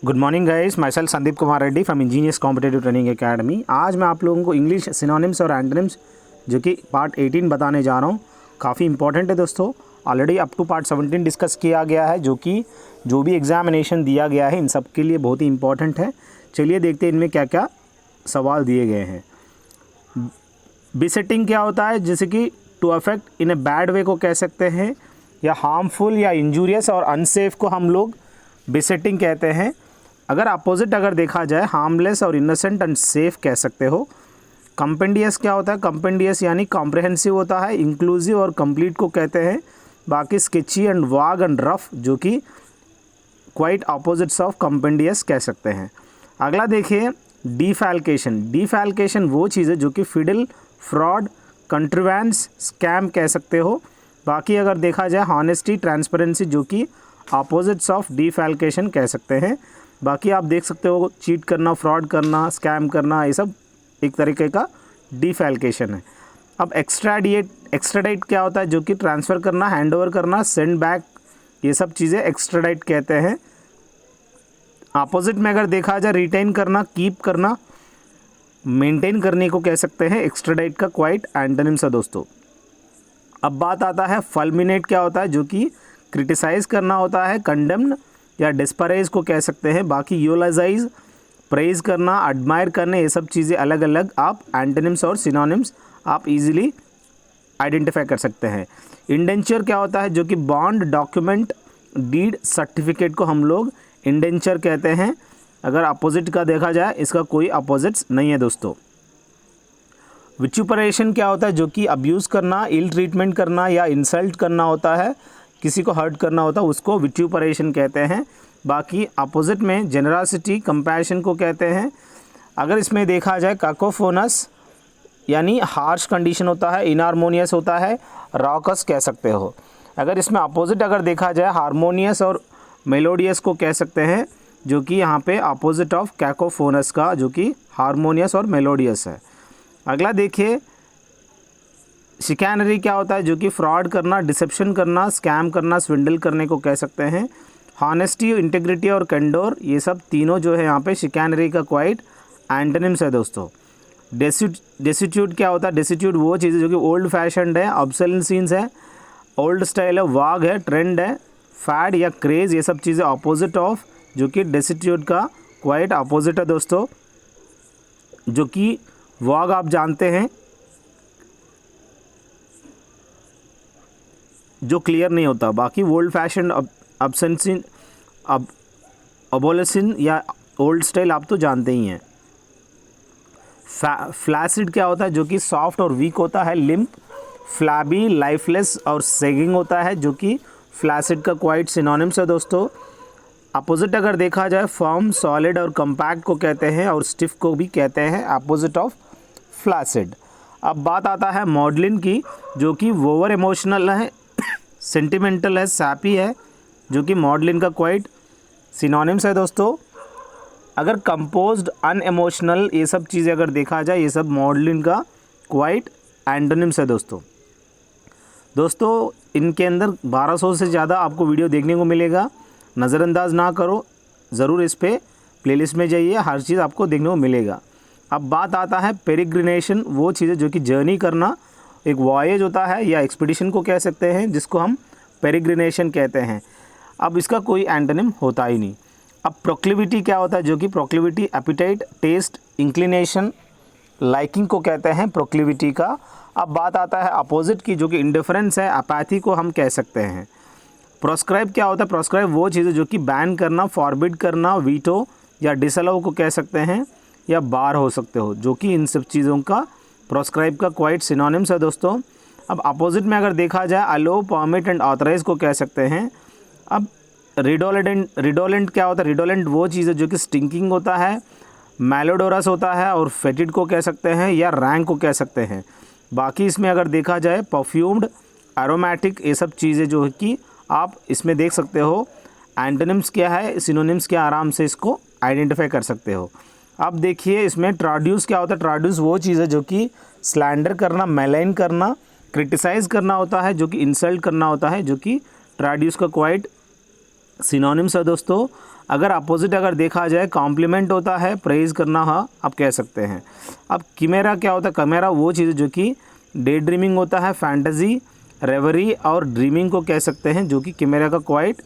Good morning guys, my self Sandeep Kumar Reddy from engineers competitive training academy. आज मैं आप लोगों को इंग्लिश सिनोनिम्स और एंटोनिम्स जो कि पार्ट 18 बताने जा रहा हूँ। काफ़ी इंपॉर्टेंट है दोस्तों। Already up to part 17 discuss किया गया है, जो भी एग्जामिनेशन दिया गया है इन सब के लिए बहुत ही इंपॉर्टेंट है। चलिए देखते हैं इनमें क्या क्या सवाल दिए गए हैं। बेसेटिंग क्या होता है, जैसे कि to affect in a bad way को कह सकते हैं, या हार्मफुल या इंजूरियस और अनसेफ को हम लोग बेसेटिंग कहते हैं। अगर अपोजिट अगर देखा जाए, हार्मलेस और इनोसेंट एंड सेफ कह सकते हो। कंपेंडियस क्या होता है, कंपेंडियस यानी कॉम्प्रहेंसिव होता है, इंक्लूसिव और कंप्लीट को कहते हैं। बाकी स्केची एंड वाग एंड रफ जो कि क्वाइट अपोजिट्स ऑफ कंपेंडियस कह सकते हैं। अगला देखिए डिफैल्केशन। डिफैल्केशन वो चीज़ है जो कि फिडल, फ्रॉड, कंट्रीवेंस, स्कैम कह सकते हो। बाकी अगर देखा जाए हॉनेस्टी, ट्रांसपेरेंसी जो कि अपोजिट्स ऑफ डिफैल्केशन कह सकते हैं। बाकी आप देख सकते हो चीट करना, फ्रॉड करना, स्कैम करना, ये सब एक तरीके का डिफैल्केशन है। अब एक्स्ट्राडाइट क्या होता है, जो कि ट्रांसफ़र करना, हैंड ओवर करना, सेंड बैक, ये सब चीज़ें एक्स्ट्राडाइट कहते हैं। अपोजिट में अगर देखा जाए रिटेन करना, कीप करना, मेंटेन करने को कह सकते हैं। एक्स्ट्राडाइट का क्वाइट एंटोनिम्स है दोस्तों। अब बात आता है फल्मिनेट क्या होता है, जो कि क्रिटिसाइज़ करना होता है, कंडेम्न या डिस्परेज को कह सकते हैं। बाकी यूलाइजाइज, प्रेज करना, एडमायर करने, ये सब चीज़ें अलग अलग आप एंटोनिम्स और सिनोनिम्स आप इजीली आइडेंटिफाई कर सकते हैं। इंडेंचर क्या होता है, जो कि बॉन्ड, डॉक्यूमेंट, डीड, सर्टिफिकेट को हम लोग इंडेंचर कहते हैं। अगर अपोजिट का देखा जाए, इसका कोई अपोजिट्स नहीं है दोस्तों। विट्यूपरेशन क्या होता है, जो कि अब्यूज़ करना, इल ट्रीटमेंट करना या इंसल्ट करना होता है, किसी को हर्ट करना होता है, उसको विट्यूपरेशन कहते हैं। बाकी अपोजिट में जेनरसिटी, कंपैशन को कहते हैं। अगर इसमें देखा जाए काकोफोनस यानी हार्श कंडीशन होता है, इनहार्मोनियस होता है, रॉकस कह सकते हो। अगर इसमें अपोजिट अगर देखा जाए हार्मोनियस और मेलोडियस को कह सकते हैं, जो कि यहाँ पे अपोजिट ऑफ कैकोफोनस का जो कि हार्मोनियस और मेलोडियस है। अगला देखिए शिकैनरी क्या होता है, जो कि फ्रॉड करना, डिसेप्शन करना, स्कैम करना, स्विंडल करने को कह सकते हैं। हॉनेस्टी, इंटेग्रिटी और कैंडोर, ये सब तीनों जो है यहाँ पे शिकैनरी का क्वाइट एंटोनिम्स है दोस्तों। डेसिट्यूट क्या होता है, डेसिट्यूट वो चीज़ है जो कि ओल्ड फैशनड है, ऑब्सोलेंसीज है, ओल्ड स्टाइल है, वाग है, ट्रेंड है, फैड या क्रेज़, ये सब चीज़ें अपोजिट ऑफ जो कि डेसिट्यूट का क्वाइट अपोजिट है दोस्तों। जो कि वाग आप जानते हैं जो क्लियर नहीं होता। बाकी ओल्ड फैशन, अब्सेंसिन, अबोलेसिन या ओल्ड स्टाइल आप तो जानते ही हैं। फ्लैसिड क्या होता है, जो कि सॉफ्ट और वीक होता है। लिम्प, फ्लैबी, लाइफलेस और सेगिंग होता है, जो कि फ्लैसिड का क्वाइट सिनोनिम्स है दोस्तों। अपोजिट अगर देखा जाए फर्म, सॉलिड और कम्पैक्ट को कहते हैं, और स्टिफ को भी कहते हैं अपोजिट ऑफ फ्लैसिड। अब बात आता है मॉडलिन की, जो कि ओवर इमोशनल है, सेंटिमेंटल है, सैपी है, जो कि मॉडलिन का क्वाइट सिनोनिम्स है दोस्तों। अगर कंपोज्ड, अनइमोशनल, ये सब चीज़ें अगर देखा जाए, ये सब मॉडलिन का क्वाइट एंटोनिम्स है दोस्तों। इनके अंदर 1200 से ज़्यादा आपको वीडियो देखने को मिलेगा, नज़रअंदाज ना करो, ज़रूर इस पर प्लेलिस्ट में जाइए, हर चीज़ आपको देखने को मिलेगा। अब बात आता है पेरिग्रिनेशन, वो चीज़ें जो कि जर्नी करना, एक वॉयेज होता है या एक्सपीडिशन को कह सकते हैं, जिसको हम पेरिग्रिनेशन कहते हैं। अब इसका कोई एंटोनिम होता ही नहीं। अब प्रोक्लिविटी क्या होता है, जो कि proclivity appetite, taste, inclination, liking को कहते हैं प्रोक्लिविटी का। अब बात आता है अपोजिट की, जो कि इंडिफरेंस है, अपैथी को हम कह सकते हैं। प्रोस्क्राइब क्या होता है, प्रोस्क्राइब वो चीज़ें जो कि बैन करना, फॉरबिड करना, वीटो या डिसअलाउ को कह सकते हैं, या बार हो सकते हो, जो कि इन सब चीज़ों का प्रोस्क्राइब का क्वाइट सिनोनिम्स है दोस्तों। अब अपोजिट में अगर देखा जाए अलो, परमिट एंड ऑथराइज को कह सकते हैं। अब रिडोलेंट क्या होता है, रिडोलेंट वो चीज़ है जो कि स्टिंकिंग होता है, मैलोडोरस होता है, और फेटिड को कह सकते हैं, या रैंक को कह सकते हैं। बाकी इसमें अगर देखा जाए परफ्यूम्ड, एरोमेटिक, ये सब चीज़ें जो है कि आप इसमें देख सकते हो एंटोनिम्स क्या है, सिनोनिम्स क्या, आराम से इसको आइडेंटिफाई कर सकते हो। अब देखिए इसमें ट्राड्यूस क्या होता है, ट्राड्यूस वो चीज़ है जो कि स्लैंडर करना, मेलाइन करना, क्रिटिसाइज़ करना होता है, जो कि इंसल्ट करना होता है, जो कि ट्राड्यूस का क्वाइट सिनोनिम्स है दोस्तों। अगर अपोजिट अगर देखा जाए कॉम्प्लीमेंट होता है, प्रेज करना, हाँ आप कह सकते हैं। अब किमेरा क्या होता है? किमेरा वो चीज़ जो कि डे ड्रीमिंग होता है, फैंटेसी, रेवरी और ड्रीमिंग को कह सकते हैं, जो कि किमेरा का क्वाइट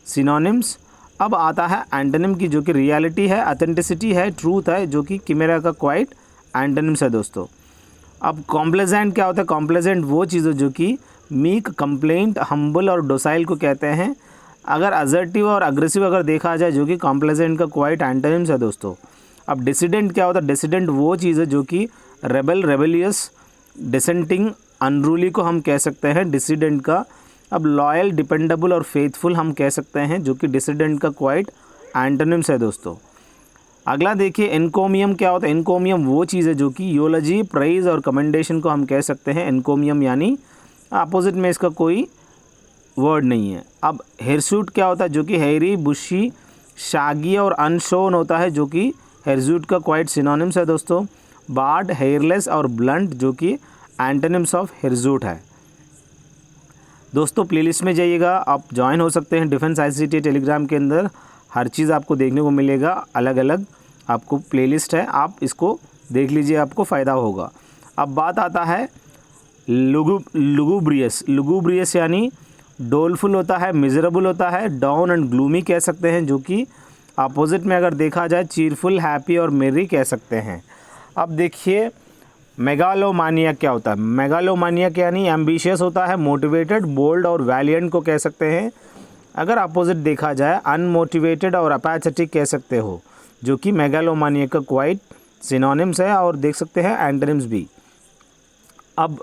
सिनोनिम्स। अब आता है एंटोनिम की, जो कि रियलिटी है, ऑथेंटिसिटी है, ट्रूथ है, जो कि किमेरा का क्वाइट एंटोनिम्स है दोस्तों। अब कॉम्प्लेजेंट क्या होता है? कॉम्प्लेजेंट वो चीज़ जो कि मीक, कंप्लेंट, हम्बल और डोसाइल को कहते हैं। अगर असर्टिव और अग्रेसिव अगर देखा जाए, जो कि कॉम्प्लेजेंट का क्वाइट एंटोनिम्स है दोस्तों। अब डिसिडेंट क्या होता है? डिसिडेंट वो चीज़ है जो कि रेबल, रेबेलियस, डिसेंटिंग, अनरूली को हम कह सकते हैं डिसिडेंट का। अब लॉयल, डिपेंडेबल और फेथफुल हम कह सकते हैं, जो कि डिसिडेंट का क्वाइट एंटोनिम्स है दोस्तों। अगला देखिए एनकोमियम क्या होता है? एनकोमियम वो चीज़ है जो कि यूलॉजी, प्राइज और कमेंडेशन को हम कह सकते हैं एनकोमियम, यानी अपोजिट में इसका कोई वर्ड नहीं है। अब हेयरसूट क्या होता है? जो कि हेयरी, बुशी, शागी और अनशोन होता है, जो कि हेयरसूट का क्वाइट सिनोनिम्स है दोस्तों। बार्ड, हेयरलेस और ब्लंट, जो कि एंटोनिम्स ऑफ हेयरसूट है दोस्तों। प्लेलिस्ट में जाइएगा, आप ज्वाइन हो सकते हैं डिफेंस ICT टेलीग्राम के अंदर। हर चीज़ आपको देखने को मिलेगा, अलग अलग आपको प्लेलिस्ट है, आप इसको देख लीजिए, आपको फ़ायदा होगा। अब बात आता है लुगुब्रियस। लुगुब्रियस यानी डोलफुल होता है, मिजरेबल होता है, डाउन एंड ग्लूमी कह सकते हैं, जो कि अपोजिट में अगर देखा जाए चीरफुल, हैप्पी और मेरी कह सकते हैं। अब देखिए मेगालोमानिया क्या होता है? मेगालोमानिया यानी एम्बिशियस होता है, मोटिवेटेड, बोल्ड और वैलियंट को कह सकते हैं। अगर अपोजिट देखा जाए अनमोटिवेटेड और अपैथेटिक कह सकते हो, जो कि मेगालोमानिया का क्वाइट सिनोनिम्स है और देख सकते हैं एंटोनिम्स भी। अब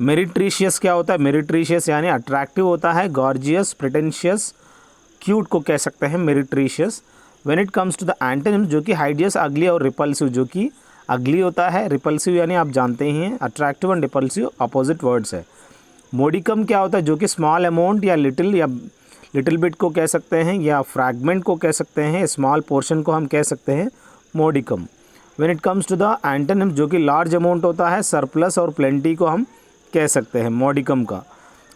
मेरिट्रीशियस क्या होता है? मेरिट्रीशियस यानी अट्रैक्टिव होता है, गॉर्जियस, प्रिटेंशियस, क्यूट को कह सकते हैं meretricious. When it comes to the antonyms, जो कि हाइडियस, अगली और रिपल्सिव, जो कि अगली होता है, रिपल्सिव यानी आप जानते ही हैं, attractive and repulsive opposite words है। मोडिकम क्या होता है? जो कि स्मॉल अमाउंट या लिटिल बिट को कह सकते हैं, या फ्रैगमेंट को कह सकते हैं, स्मॉल पोर्शन को हम कह सकते हैं modicum. When it comes to the antonyms, जो कि लार्ज अमाउंट होता है, सरप्लस और प्लेंटी को हम कह सकते हैं मोडिकम का।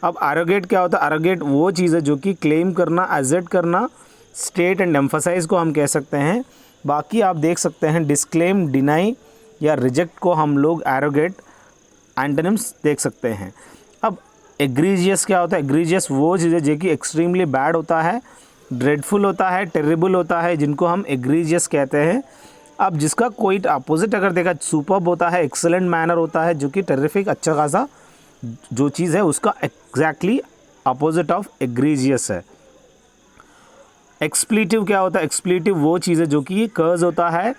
अब एरोगेट क्या होता है? एरोगेट वो चीज़ है जो कि क्लेम करना, एजेट करना, स्टेट एंड एम्फसाइज को हम कह सकते हैं। बाकी आप देख सकते हैं डिस्क्लेम, डिनाई या रिजेक्ट को हम लोग एरोगेट एंटोनिम्स देख सकते हैं। अब एग्रीजियस क्या होता है? एग्रीजियस वो चीज़ है जो कि एक्सट्रीमली बैड होता है, ड्रेडफुल होता है, टेरिबल होता है, जिनको हम एग्रीजियस कहते हैं। अब जिसका कोई अपोजिट अगर देखा, सुपर्ब होता है, एक्सेलेंट मैनर होता है, जो कि टेरिफिक, अच्छा खासा जो चीज़ है उसका एग्जैक्टली अपोजिट ऑफ एग्रीजियस है। एक्सप्लीटिव क्या होता है? एक्सप्लीटिव वो चीज़ है जो कि कर्ज होता है,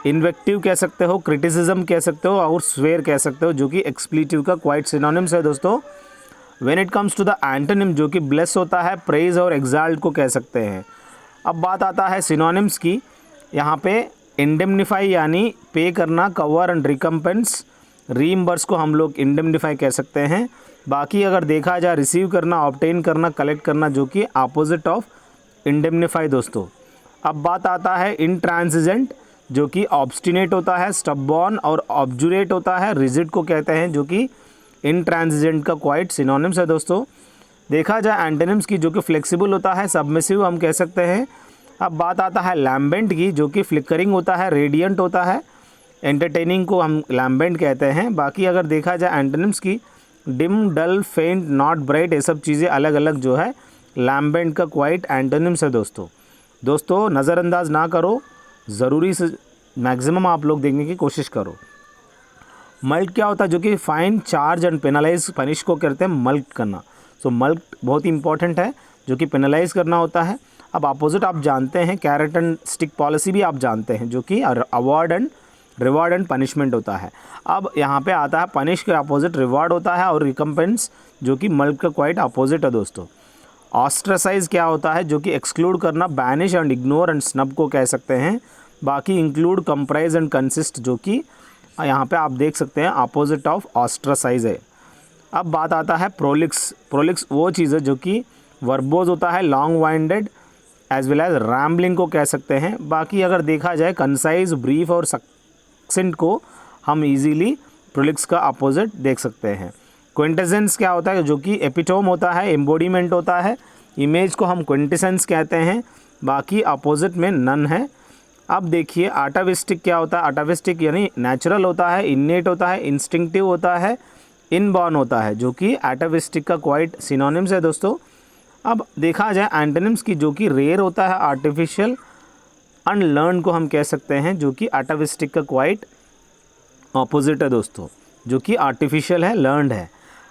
इन्वेक्टिव कह सकते हो, क्रिटिसिज्म कह सकते हो और स्वेयर कह सकते हो, जो कि एक्सप्लीटिव का क्वाइट सिनोनिम्स है दोस्तों। When it comes to the antonym, जो कि ब्लेस होता है, प्रेज और एग्जाल्ट को कह सकते हैं। अब बात आता है सिनोनिम्स की। यहाँ पे इंडेमनिफाई यानी पे करना, कवर एंड रिकम्पेंस, रीइम्बर्स को हम लोग इंडेमनिफाई कह सकते हैं। बाकी अगर देखा जाए रिसीव करना, ऑब्टेन करना, कलेक्ट करना, जो कि अपोजिट ऑफ इंडेमनिफाई दोस्तों। अब बात आता है इंट्रांसिजेंट, जो कि ऑब्स्टिनेट होता है, स्टबॉर्न और ऑब्जुरेट होता है, रिजिड को कहते हैं, जो कि इंट्रांसिजेंट का क्वाइट सिनोनिम्स है दोस्तों। देखा जाए एंटोनिम्स की, जो कि फ्लेक्सिबल होता है, सबमिसिव हम कह सकते हैं। अब बात आता है लैम्बेंट की, जो कि फ्लिकरिंग होता है, रेडियंट होता है, एंटरटेनिंग को हम लैम्बेंट कहते हैं। बाकी अगर देखा जाए एंटोनिम्स की, डिम, डल, फेंट, नॉट ब्राइट, ये सब चीज़ें अलग अलग जो है लैम्बेंट का क्वाइट एंटोनिम्स है दोस्तों नज़रअंदाज ना करो, ज़रूरी से मैक्सिमम आप लोग देखने की कोशिश करो। मल्ट क्या होता है? जो कि fine, charge and penalise, punish को करते हैं मल्ट करना। सो मल्ट बहुत ही इंपॉर्टेंट है, जो कि पेनलाइज करना होता है। अब अपोजिट आप जानते हैं, कैरेट एंड स्टिक पॉलिसी भी आप जानते हैं, जो कि award and reward and punishment होता है। अब यहाँ पे आता है पनिश के अपोजिट रिवॉर्ड होता है, और रिकम्पेंस जो कि मल्ट का क्वाइट अपोजिट है दोस्तों। ऑस्ट्रेसाइज क्या होता है? जो कि एक्सक्लूड करना, banish and ignore and snub को कह सकते हैं। बाकी इंक्लूड, कंप्राइज एंड कंसिस्ट, जो कि यहाँ पे आप देख सकते हैं अपोजिट ऑफ ऑस्ट्रेसाइज है। अब बात आता है प्रोलिक्स। प्रोलिक्स वो चीज़ है जो कि वर्बोज होता है, long winded as well as rambling को कह सकते हैं। बाकी अगर देखा जाए कंसाइज, ब्रीफ और सक्सेंट को हम इजीली प्रोलिक्स का अपोजिट देख सकते हैं। क्विंटेसेंस क्या होता है? जो कि एपिटोम होता है, एम्बोडीमेंट होता है, इमेज को हम क्विंटेसेंस कहते हैं, बाकी अपोजिट में नन है। अब देखिए अटाविस्टिक क्या होता है। अटाविस्टिक यानी नेचुरल होता है, इन्नेट होता है, इंस्टिंक्टिव होता है, इनबॉर्न होता है, जो कि अटाविस्टिक का क्वाइट सिनोनिम्स है दोस्तों। अब देखा जाए एंटोनिम्स की, जो कि रेयर होता है, आर्टिफिशियल, अनलर्न को हम कह सकते हैं, जो कि अटाविस्टिक का क्वाइट ऑपोजिट है दोस्तों, जो कि आर्टिफिशियल है, लर्नड है।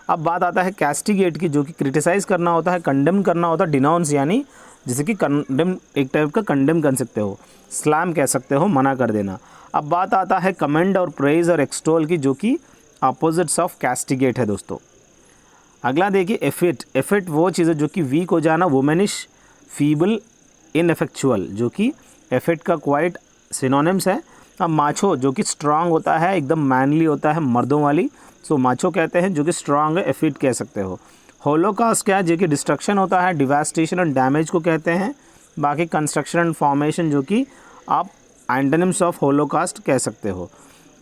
अब बात आता है कैस्टिगेट की, जो कि क्रिटिसाइज़ करना होता है, कंडेम करना होता है, डिनाउंस यानी जैसे कि कंडेम एक टाइप का कंडेम कर सकते हो, स्लैम कह सकते हो, मना कर देना। अब बात आता है कमेंड और प्रेज और एक्सटोल की, जो कि अपोजिट्स ऑफ कैस्टिगेट है दोस्तों। अगला देखिए एफिट। एफिट वो चीज़ है जो कि वीक हो जाना, वुमेनिश, फीबल, इनएफेक्चुअल, जो कि एफिट का क्वाइट सिनोनिम्स है। अब माछो जो कि स्ट्रांग होता है, एकदम मैनली होता है, मर्दों वाली, सो माछो कहते हैं, जो कि स्ट्रांग है, एफिट कह सकते हो। होलोकास्ट क्या है, जो कि डिस्ट्रक्शन होता है, डिवास्टेशन एंड डैमेज को कहते हैं। बाकी कंस्ट्रक्शन एंड फॉर्मेशन, जो कि आप एंटोनिम्स ऑफ होलोकास्ट कह सकते हो।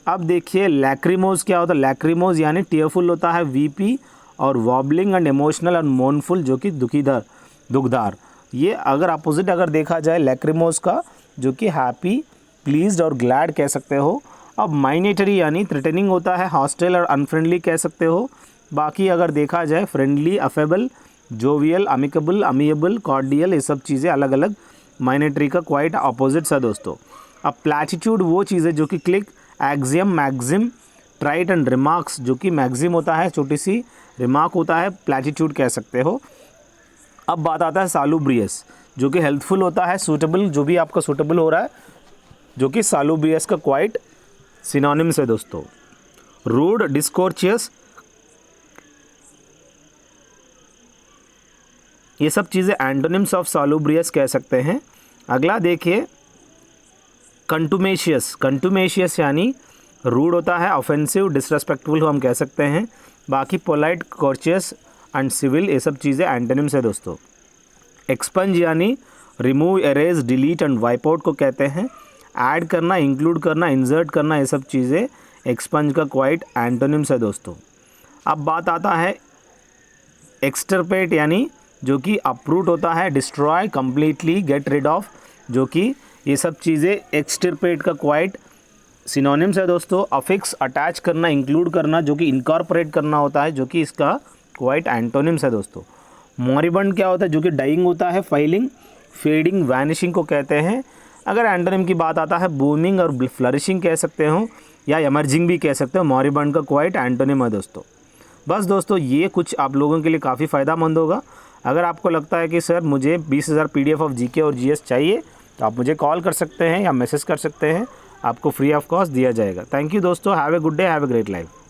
अब देखिए लैक्रिमोज क्या होता है। लैक्रिमोज यानी टीयरफुल होता है, वीपी और वॉबलिंग एंड इमोशनल एंड मोनफुल, जो कि दुखदार। ये अगर अपोजिट अगर देखा जाए लैक्रिमोज का, जो कि हैप्पी, प्लीज्ड और ग्लैड कह सकते हो। अब माइनेटरी यानी थ्रेटनिंग होता है, हॉस्टाइल और अनफ्रेंडली कह सकते हो। बाकी अगर देखा जाए फ्रेंडली, अफेबल, जोवियल, अमिकेबल, अमिएबल, कॉर्डियल, ये सब चीज़ें अलग अलग माइनेटरी का क्वाइट अपोजिट्स है दोस्तों। अब प्लैटिट्यूड वो चीज़ है जो कि click, axiom, maxim, trite and remarks, जो कि मैक्सिम होता है, छोटी सी, रिमार्क होता है, प्लैटिट्यूड कह सकते हो। अब बात आता है सालुब्रियस, जो कि हेल्पफुल होता है, सूटेबल, जो भी आपका सूटेबल हो रहा है, जो कि सालुब्रियस का क्वाइट सिनोनिम्स है दोस्तों। रूड, डिस्कोर्चियस, ये सब चीज़ें एंटोनिम्स ऑफ सालुब्रियस कह सकते हैं। अगला देखिए कंटुमेशियस। कंटुमेशियस यानी रूड होता है, ऑफेंसिव, डिसरेस्पेक्टफुल हम कह सकते हैं। बाकी पोलाइट, कॉर्चियस एंड सिविल, ये सब चीज़ें एंटोनिम्स है दोस्तों। एक्सपंज यानी remove, arrays, delete and wipe out को कहते हैं। ऐड करना, इंक्लूड करना, इंसर्ट करना, ये सब चीज़ें एक्सपंज का क्वाइट एंटोनिम्स है दोस्तों। अब बात आता है एक्सटर्पेट यानी जो कि अपरूट होता है, destroy, completely, get rid of, जो कि ये सब चीज़ें एक्सटर्पेट का क्वाइट सिनोनिम्स है दोस्तों। अफिक्स, अटैच करना, इंक्लूड करना, जो कि इनकॉर्पोरेट करना होता है, जो कि इसका क्वाइट एंटोनिम्स है दोस्तों। मॉरिबंड क्या होता है, जो कि डाइंग होता है, फाइलिंग, फेडिंग, वैनिशिंग को कहते हैं। अगर एंटोनिम की बात आता है बूमिंग और फ्लरिशिंग कह सकते हो, या एमर्जिंग भी कह सकते हो। मॉरिबंड का क्वाइट एंटोनिम है दोस्तों। बस दोस्तों ये कुछ आप लोगों के लिए काफ़ी फ़ायदेमंद होगा। अगर आपको लगता है कि सर मुझे 20,000 PDF ऑफ GK और GS चाहिए, तो आप मुझे कॉल कर सकते हैं या मैसेज कर सकते हैं, आपको फ्री ऑफ कॉस्ट दिया जाएगा। थैंक यू दोस्तों, have a good day, have a great life.